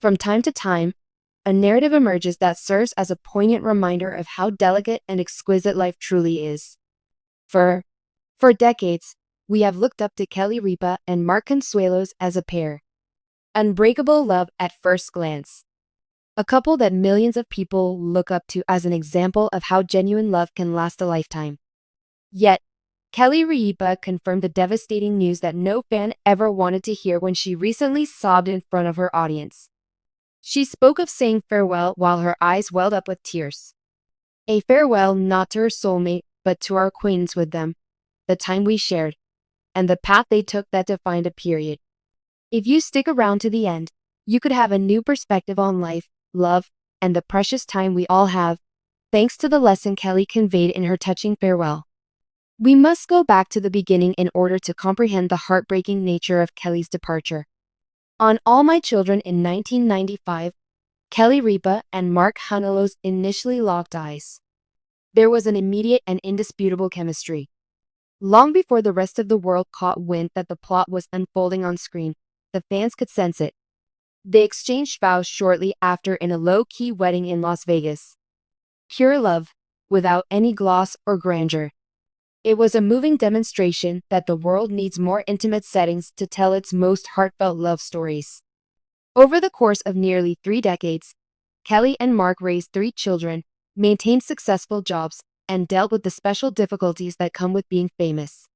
From time to time, a narrative emerges that serves as a poignant reminder of how delicate and exquisite life truly is. For, for decades, we have looked up to Kelly Ripa and Mark Consuelos as a pair. Unbreakable love at first glance. A couple that millions of people look up to as an example of how genuine love can last a lifetime. Yet, Kelly Ripa confirmed the devastating news that no fan ever wanted to hear when she recently sobbed in front of her audience. She spoke of saying farewell while her eyes welled up with tears. A farewell not to her soulmate, but to our acquaintance with them, the time we shared, and the path they took that defined a period. If you stick around to the end, you could have a new perspective on life, love, and the precious time we all have, thanks to the lesson Kelly conveyed in her touching farewell. We must go back to the beginning in order to comprehend the heartbreaking nature of Kelly's departure. On All My Children in 1995, Kelly Ripa and Mark Consuelos initially locked eyes. There was an immediate and indisputable chemistry. Long before the rest of the world caught wind that the plot was unfolding on screen, the fans could sense it. They exchanged vows shortly after in a low-key wedding in Las Vegas. Pure love, without any gloss or grandeur. It was a moving demonstration that the world needs more intimate settings to tell its most heartfelt love stories. Over the course of nearly 3 decades, Kelly and Mark raised 3 children, maintained successful jobs, and dealt with the special difficulties that come with being famous.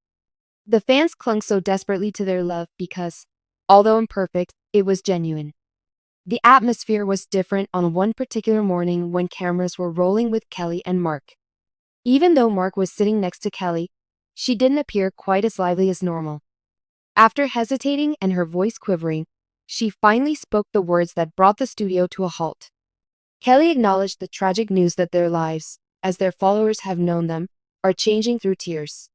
The fans clung so desperately to their love because, although imperfect, it was genuine. The atmosphere was different on one particular morning when cameras were rolling with Kelly and Mark. Even though Mark was sitting next to Kelly, she didn't appear quite as lively as normal. After hesitating and her voice quivering, she finally spoke the words that brought the studio to a halt. Kelly acknowledged the tragic news that their lives, as their followers have known them, are changing through tears.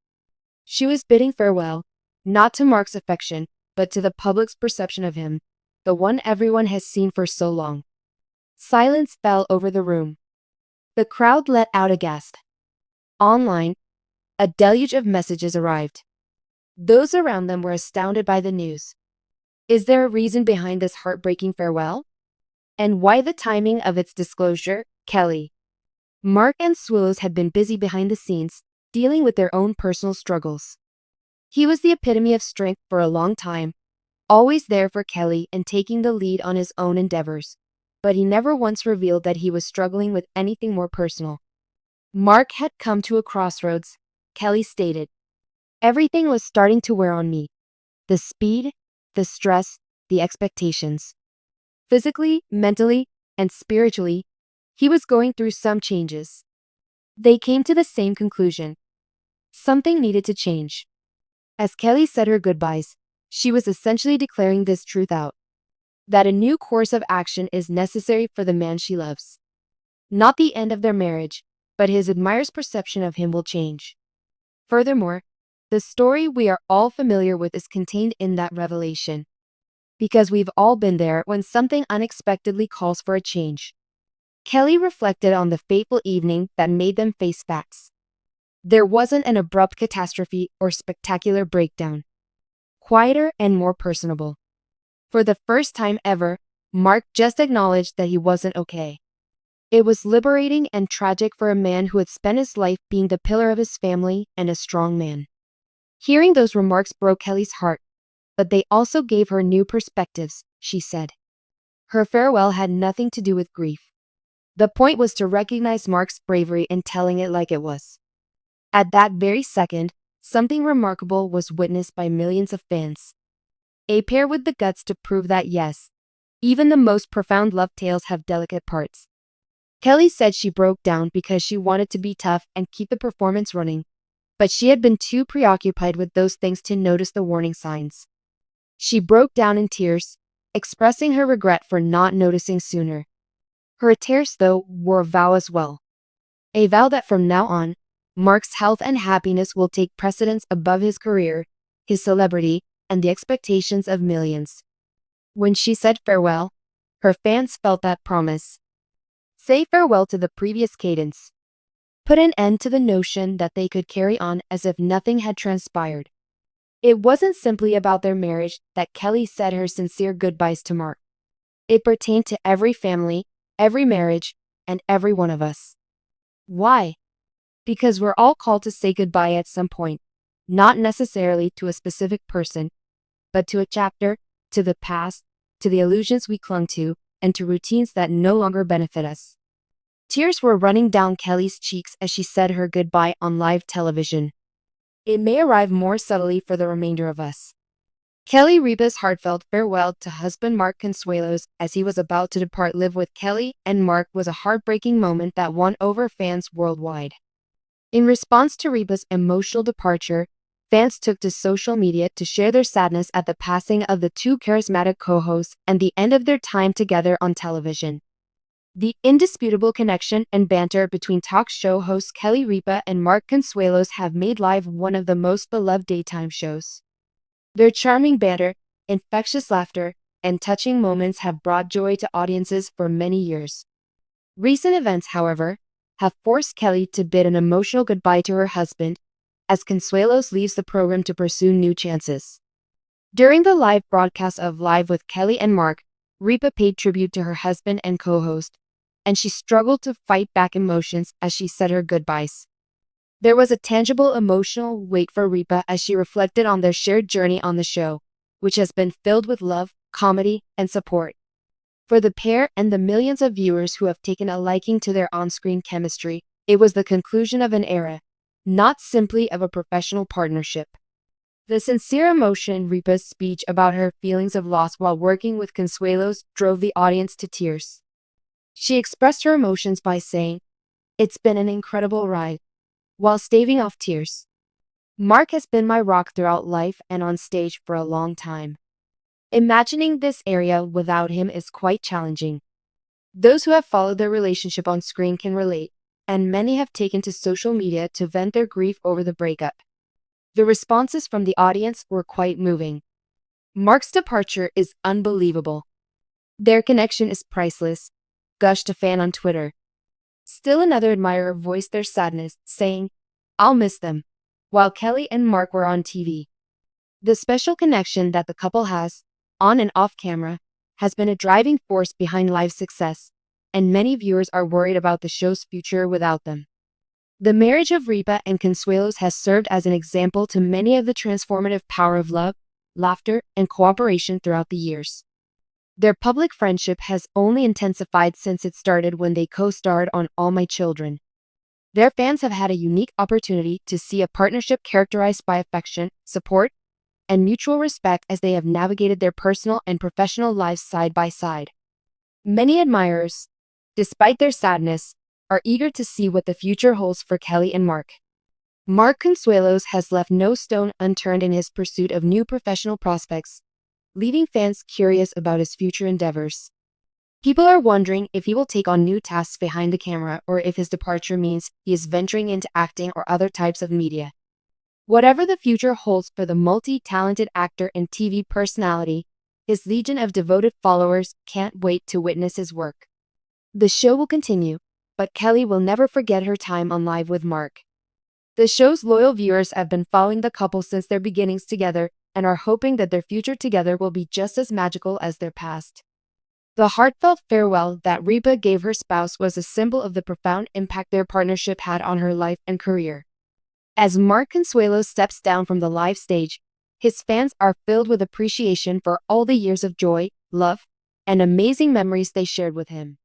She was bidding farewell, not to Mark's affection, but to the public's perception of him, the one everyone has seen for so long. Silence fell over the room. The crowd let out a gasp. Online, a deluge of messages arrived. Those around them were astounded by the news. Is there a reason behind this heartbreaking farewell? And why the timing of its disclosure? Kelly, Mark and Consuelos had been busy behind the scenes, dealing with their own personal struggles. He was the epitome of strength for a long time, always there for Kelly and taking the lead on his own endeavors, but he never once revealed that he was struggling with anything more personal. Mark had come to a crossroads, Kelly stated. Everything was starting to wear on me. The speed, the stress, the expectations. Physically, mentally, and spiritually, he was going through some changes. They came to the same conclusion. Something needed to change. As Kelly said her goodbyes, she was essentially declaring this truth out. That a new course of action is necessary for the man she loves. Not the end of their marriage, but his admirer's perception of him will change. Furthermore, the story we are all familiar with is contained in that revelation. Because we've all been there when something unexpectedly calls for a change. Kelly reflected on the fateful evening that made them face facts. There wasn't an abrupt catastrophe or spectacular breakdown. Quieter and more personable. For the first time ever, Mark just acknowledged that he wasn't okay. It was liberating and tragic for a man who had spent his life being the pillar of his family and a strong man. Hearing those remarks broke Kelly's heart, but they also gave her new perspectives, she said. Her farewell had nothing to do with grief. The point was to recognize Mark's bravery in telling it like it was. At that very second, something remarkable was witnessed by millions of fans. A pair with the guts to prove that yes, even the most profound love tales have delicate parts. Kelly said she broke down because she wanted to be tough and keep the performance running, but she had been too preoccupied with those things to notice the warning signs. She broke down in tears, expressing her regret for not noticing sooner. Her tears, though, were a vow as well. A vow that from now on, Mark's health and happiness will take precedence above his career, his celebrity, and the expectations of millions. When she said farewell, her fans felt that promise. Say farewell to the previous cadence. Put an end to the notion that they could carry on as if nothing had transpired. It wasn't simply about their marriage that Kelly said her sincere goodbyes to Mark. It pertained to every family, every marriage, and every one of us. Why? Because we're all called to say goodbye at some point, not necessarily to a specific person, but to a chapter, to the past, to the illusions we clung to, and to routines that no longer benefit us. Tears were running down Kelly's cheeks as she said her goodbye on live television. It may arrive more subtly for the remainder of us. Kelly Ripa's heartfelt farewell to husband Mark Consuelos as he was about to depart live with Kelly and Mark was a heartbreaking moment that won over fans worldwide. In response to Ripa's emotional departure, fans took to social media to share their sadness at the passing of the two charismatic co-hosts and the end of their time together on television. The indisputable connection and banter between talk show hosts Kelly Ripa and Mark Consuelos have made live one of the most beloved daytime shows. Their charming banter, infectious laughter, and touching moments have brought joy to audiences for many years. Recent events, however, have forced Kelly to bid an emotional goodbye to her husband, as Consuelos leaves the program to pursue new chances. During the live broadcast of Live with Kelly and Mark, Ripa paid tribute to her husband and co-host, and she struggled to fight back emotions as she said her goodbyes. There was a tangible emotional weight for Ripa as she reflected on their shared journey on the show, which has been filled with love, comedy, and support. For the pair and the millions of viewers who have taken a liking to their on-screen chemistry, it was the conclusion of an era, not simply of a professional partnership. The sincere emotion in Ripa's speech about her feelings of loss while working with Consuelos drove the audience to tears. She expressed her emotions by saying, "It's been an incredible ride," while staving off tears. "Mark has been my rock throughout life and on stage for a long time. Imagining this area without him is quite challenging." Those who have followed their relationship on screen can relate, and many have taken to social media to vent their grief over the breakup. The responses from the audience were quite moving. "Mark's departure is unbelievable. Their connection is priceless," gushed a fan on Twitter. Still another admirer voiced their sadness, saying, "I'll miss them," while Kelly and Mark were on TV. The special connection that the couple has, on and off camera, has been a driving force behind Live's success, and many viewers are worried about the show's future without them. The marriage of Ripa and Consuelos has served as an example to many of the transformative power of love, laughter, and cooperation throughout the years. Their public friendship has only intensified since it started when they co-starred on All My Children. Their fans have had a unique opportunity to see a partnership characterized by affection, support, and mutual respect as they have navigated their personal and professional lives side by side. Many admirers, despite their sadness, are eager to see what the future holds for Kelly and Mark. Mark Consuelos has left no stone unturned in his pursuit of new professional prospects, leaving fans curious about his future endeavors. People are wondering if he will take on new tasks behind the camera or if his departure means he is venturing into acting or other types of media. Whatever the future holds for the multi-talented actor and TV personality, his legion of devoted followers can't wait to witness his work. The show will continue, but Kelly will never forget her time on Live with Mark. The show's loyal viewers have been following the couple since their beginnings together and are hoping that their future together will be just as magical as their past. The heartfelt farewell that Ripa gave her spouse was a symbol of the profound impact their partnership had on her life and career. As Mark Consuelos steps down from the live stage, his fans are filled with appreciation for all the years of joy, love, and amazing memories they shared with him.